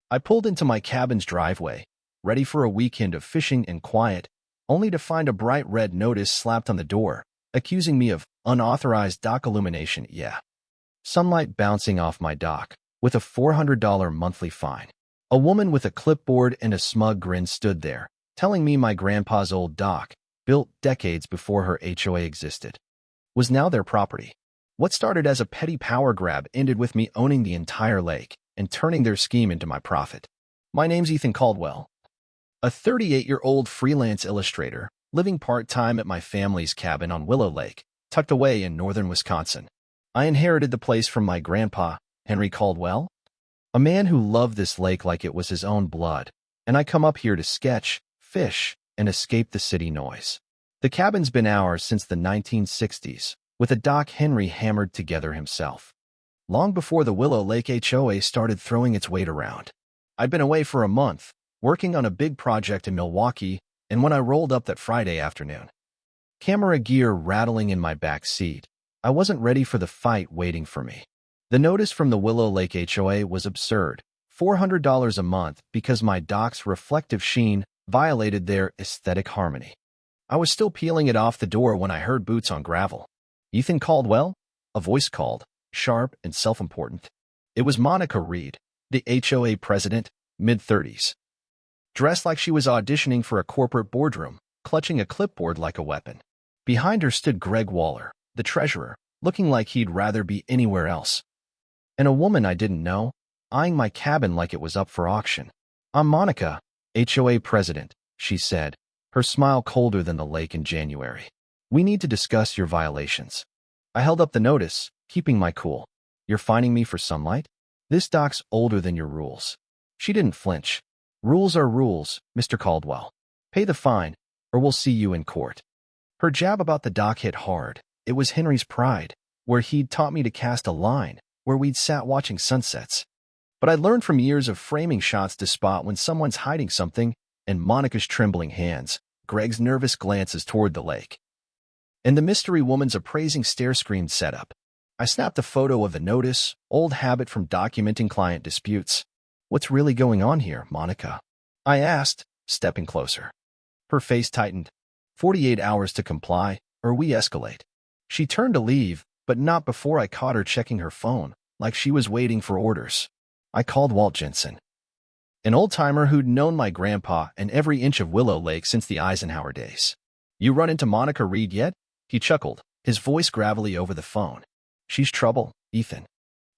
I pulled into my cabin's driveway, ready for a weekend of fishing and quiet, only to find a bright red notice slapped on the door, accusing me of unauthorized dock illumination. Yeah. Sunlight bouncing off my dock, with a $400 monthly fine. A woman with a clipboard and a smug grin stood there, telling me my grandpa's old dock, built decades before her HOA existed, was now their property. What started as a petty power grab ended with me owning the entire lake and turning their scheme into my profit. My name's Ethan Caldwell, a 38-year-old freelance illustrator living part-time at my family's cabin on Willow Lake, tucked away in northern Wisconsin. I inherited the place from my grandpa, Henry Caldwell, a man who loved this lake like it was his own blood, and I come up here to sketch, fish, and escape the city noise. The cabin's been ours since the 1960s, with a dock Henry hammered together himself, long before the Willow Lake HOA started throwing its weight around. I'd been away for a month, working on a big project in Milwaukee, and when I rolled up that Friday afternoon, camera gear rattling in my back seat, I wasn't ready for the fight waiting for me. The notice from the Willow Lake HOA was absurd, $400 a month because my dock's reflective sheen violated their aesthetic harmony. I was still peeling it off the door when I heard boots on gravel. Ethan Caldwell? A voice called, sharp and self-important. It was Monica Reed, the HOA president, mid-30s. Dressed like she was auditioning for a corporate boardroom, clutching a clipboard like a weapon. Behind her stood Greg Waller, the treasurer, looking like he'd rather be anywhere else. And a woman I didn't know, eyeing my cabin like it was up for auction. "I'm Monica, HOA president," she said, her smile colder than the lake in January. "We need to discuss your violations." I held up the notice, keeping my cool. "You're fining me for sunlight? This dock's older than your rules." She didn't flinch. "Rules are rules, Mr. Caldwell. Pay the fine, or we'll see you in court." Her jab about the dock hit hard. It was Henry's pride, where he'd taught me to cast a line, where we'd sat watching sunsets. But I learned from years of framing shots to spot when someone's hiding something, and Monica's trembling hands, Greg's nervous glances toward the lake, and the mystery woman's appraising stare screamed setup. I snapped a photo of the notice, old habit from documenting client disputes. "What's really going on here, Monica?" I asked, stepping closer. Her face tightened. 48 hours to comply, or we escalate. She turned to leave, but not before I caught her checking her phone, like she was waiting for orders. I called Walt Jensen, an old-timer who'd known my grandpa and every inch of Willow Lake since the Eisenhower days. "You run into Monica Reed yet?" He chuckled, his voice gravelly over the phone. "She's trouble, Ethan.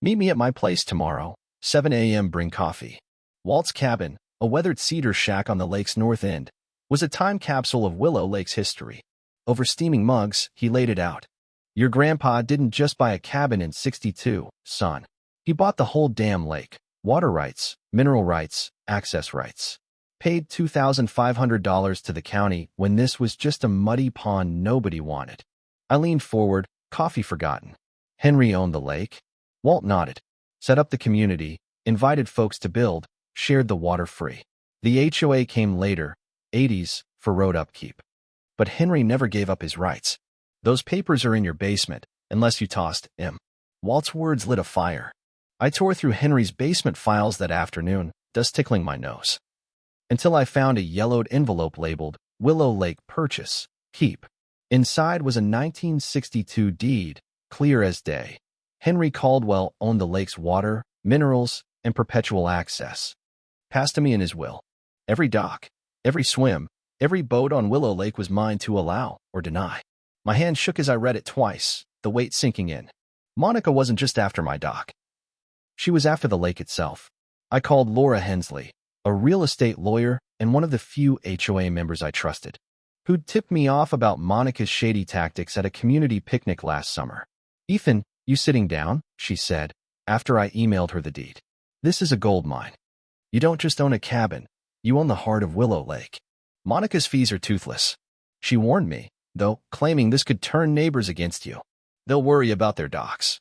Meet me at my place tomorrow, 7 a.m. Bring coffee." Walt's cabin, a weathered cedar shack on the lake's north end, was a time capsule of Willow Lake's history. Over steaming mugs, he laid it out. "Your grandpa didn't just buy a cabin in '62, son. He bought the whole damn lake. Water rights, mineral rights, access rights. Paid $2,500 to the county when this was just a muddy pond nobody wanted." I leaned forward, coffee forgotten. "Henry owned the lake?" Walt nodded. "Set up the community, invited folks to build, shared the water free. The HOA came later, '80s, for road upkeep. But Henry never gave up his rights. Those papers are in your basement, unless you tossed him." Walt's words lit a fire. I tore through Henry's basement files that afternoon, dust tickling my nose, until I found a yellowed envelope labeled Willow Lake Purchase, Keep. Inside was a 1962 deed, clear as day. Henry Caldwell owned the lake's water, minerals, and perpetual access. Passed to me in his will. Every dock, every swim, every boat on Willow Lake was mine to allow or deny. My hand shook as I read it twice, the weight sinking in. Monica wasn't just after my dock. She was after the lake itself. I called Laura Hensley, a real estate lawyer and one of the few HOA members I trusted, who'd tipped me off about Monica's shady tactics at a community picnic last summer. "Ethan, you sitting down?" she said, after I emailed her the deed. "This is a gold mine. You don't just own a cabin, you own the heart of Willow Lake. Monica's fees are toothless." She warned me, though, claiming this could turn neighbors against you. "They'll worry about their docks,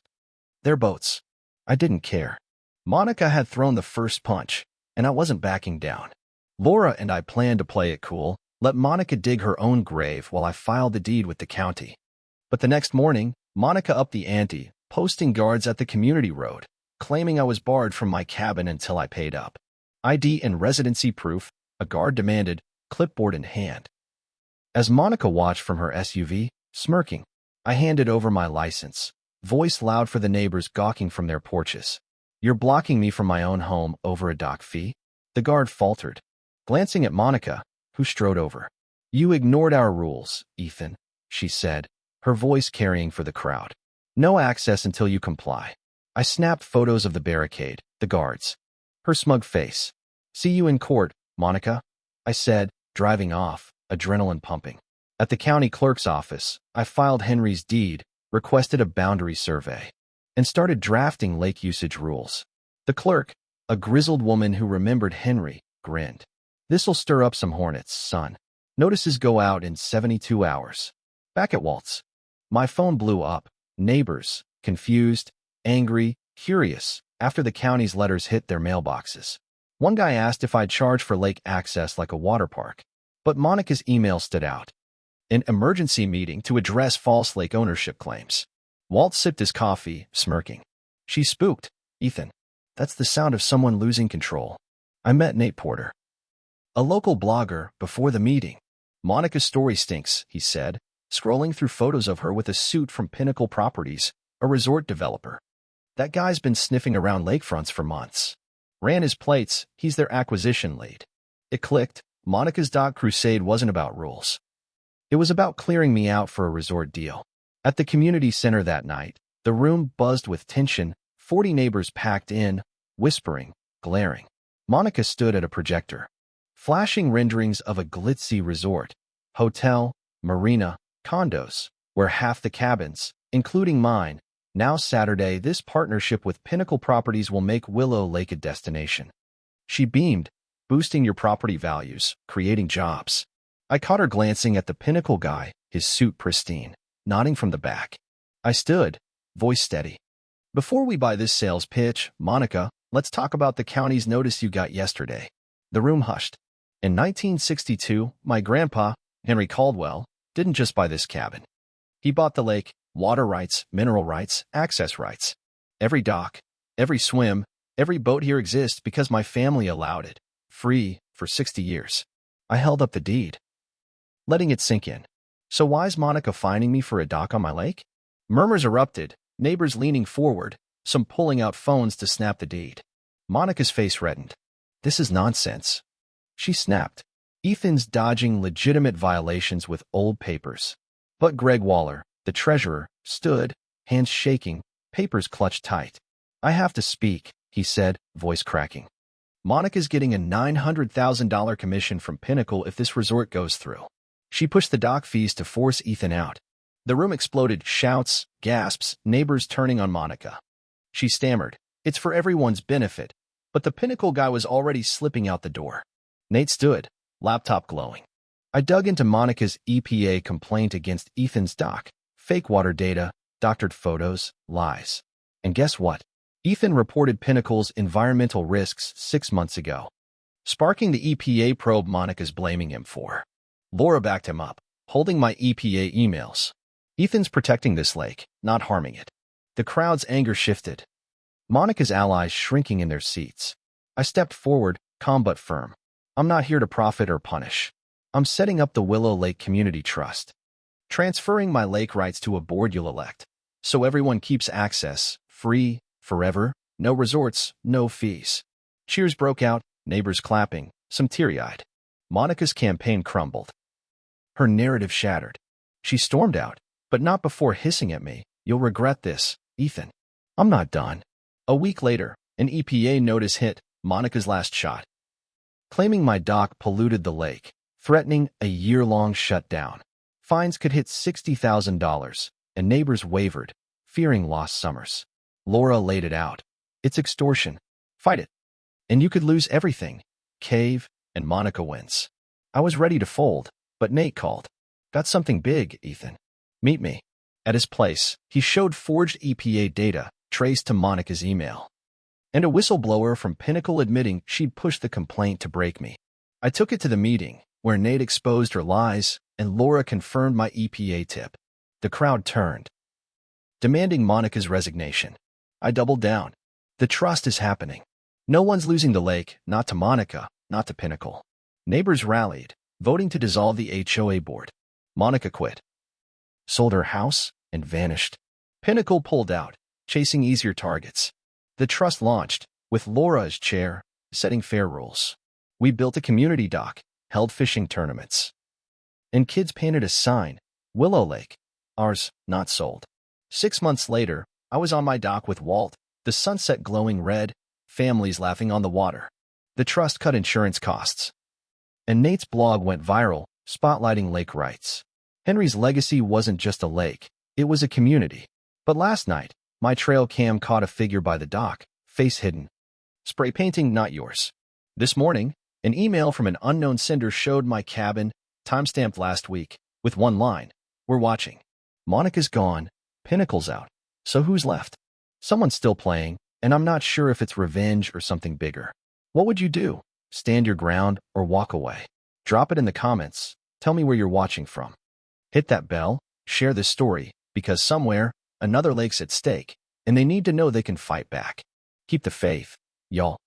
their boats." I didn't care. Monica had thrown the first punch, and I wasn't backing down. Laura and I planned to play it cool, let Monica dig her own grave while I filed the deed with the county. But the next morning, Monica upped the ante, posting guards at the community road, claiming I was barred from my cabin until I paid up. ID and residency proof, a guard demanded, clipboard in hand. As Monica watched from her SUV, smirking, I handed over my license, voice loud for the neighbors gawking from their porches. You're blocking me from my own home over a dock fee? The guard faltered, glancing at Monica, who strode over. You ignored our rules, Ethan, she said, her voice carrying for the crowd. No access until you comply. I snapped photos of the barricade, the guards. Her smug face. See you in court, Monica, I said, driving off, adrenaline pumping. At the county clerk's office, I filed Henry's deed, requested a boundary survey, and started drafting lake usage rules. The clerk, a grizzled woman who remembered Henry, grinned. This'll stir up some hornets, son. Notices go out in 72 hours. Back at Walt's. My phone blew up. Neighbors, confused, angry, curious, after the county's letters hit their mailboxes. One guy asked if I'd charge for lake access like a water park. But Monica's email stood out. An emergency meeting to address false lake ownership claims. Walt sipped his coffee, smirking. She's spooked, Ethan. That's the sound of someone losing control. I met Nate Porter, a local blogger, before the meeting. Monica's story stinks, he said, scrolling through photos of her with a suit from Pinnacle Properties, a resort developer. That guy's been sniffing around lakefronts for months. Ran his plates, he's their acquisition lead. It clicked. Monica's dock crusade wasn't about rules. It was about clearing me out for a resort deal. At the community center that night, the room buzzed with tension, 40 neighbors packed in, whispering, glaring. Monica stood at a projector, flashing renderings of a glitzy resort, hotel, marina, condos, where half the cabins, including mine. Now Saturday, this partnership with Pinnacle Properties will make Willow Lake a destination. She beamed, boosting your property values, creating jobs. I caught her glancing at the Pinnacle guy, his suit pristine, nodding from the back. I stood, voice steady. Before we buy this sales pitch, Monica, let's talk about the county's notice you got yesterday. The room hushed. In 1962, my grandpa, Henry Caldwell, didn't just buy this cabin. He bought the lake, water rights, mineral rights, access rights. Every dock, every swim, every boat here exists because my family allowed it. Free, for 60 years. I held up the deed, letting it sink in. So why's Monica finding me for a dock on my lake? Murmurs erupted, neighbors leaning forward, some pulling out phones to snap the deed. Monica's face reddened. This is nonsense. She snapped. Ethan's dodging legitimate violations with old papers. But Greg Waller, the treasurer, stood, hands shaking, papers clutched tight. I have to speak, he said, voice cracking. Monica's getting a $900,000 commission from Pinnacle if this resort goes through. She pushed the dock fees to force Ethan out. The room exploded, shouts, gasps, neighbors turning on Monica. She stammered, it's for everyone's benefit, but the Pinnacle guy was already slipping out the door. Nate stood, laptop glowing. I dug into Monica's EPA complaint against Ethan's dock. Fake water data, doctored photos, lies. And guess what? Ethan reported Pinnacle's environmental risks 6 months ago, sparking the EPA probe Monica's blaming him for. Laura backed him up, holding my EPA emails. Ethan's protecting this lake, not harming it. The crowd's anger shifted. Monica's allies shrinking in their seats. I stepped forward, calm but firm. I'm not here to profit or punish. I'm setting up the Willow Lake Community Trust, transferring my lake rights to a board you'll elect, so everyone keeps access, free, forever, no resorts, no fees. Cheers broke out, neighbors clapping, some teary-eyed. Monica's campaign crumbled. Her narrative shattered. She stormed out, but not before hissing at me. You'll regret this, Ethan. I'm not done. A week later, an EPA notice hit, Monica's last shot, claiming my dock polluted the lake, threatening a year-long shutdown. Fines could hit $60,000, and neighbors wavered, fearing lost summers. Laura laid it out. It's extortion. Fight it. And you could lose everything. Cave, and Monica wins. I was ready to fold, but Nate called. Got something big, Ethan. Meet me. At his place, he showed forged EPA data, traced to Monica's email, and a whistleblower from Pinnacle admitting she'd pushed the complaint to break me. I took it to the meeting, where Nate exposed her lies, and Laura confirmed my EPA tip. The crowd turned, demanding Monica's resignation. I doubled down. The trust is happening. No one's losing the lake, not to Monica, not to Pinnacle. Neighbors rallied, voting to dissolve the HOA board. Monica quit, sold her house, and vanished. Pinnacle pulled out, chasing easier targets. The trust launched, with Laura as chair, setting fair rules. We built a community dock, held fishing tournaments. And kids painted a sign, Willow Lake, ours, not sold. 6 months later, I was on my dock with Walt, the sunset glowing red, families laughing on the water. The trust cut insurance costs. And Nate's blog went viral, spotlighting lake rights. Henry's legacy wasn't just a lake, it was a community. But last night, my trail cam caught a figure by the dock, face hidden. Spray painting not yours. This morning, an email from an unknown sender showed my cabin, timestamped last week, with one line, "We're watching." Monica's gone, Pinnacle's out. So who's left? Someone's still playing, and I'm not sure if it's revenge or something bigger. What would you do? Stand your ground or walk away? Drop it in the comments. Tell me where you're watching from. Hit that bell, share this story, because somewhere, another lake's at stake, and they need to know they can fight back. Keep the faith, y'all.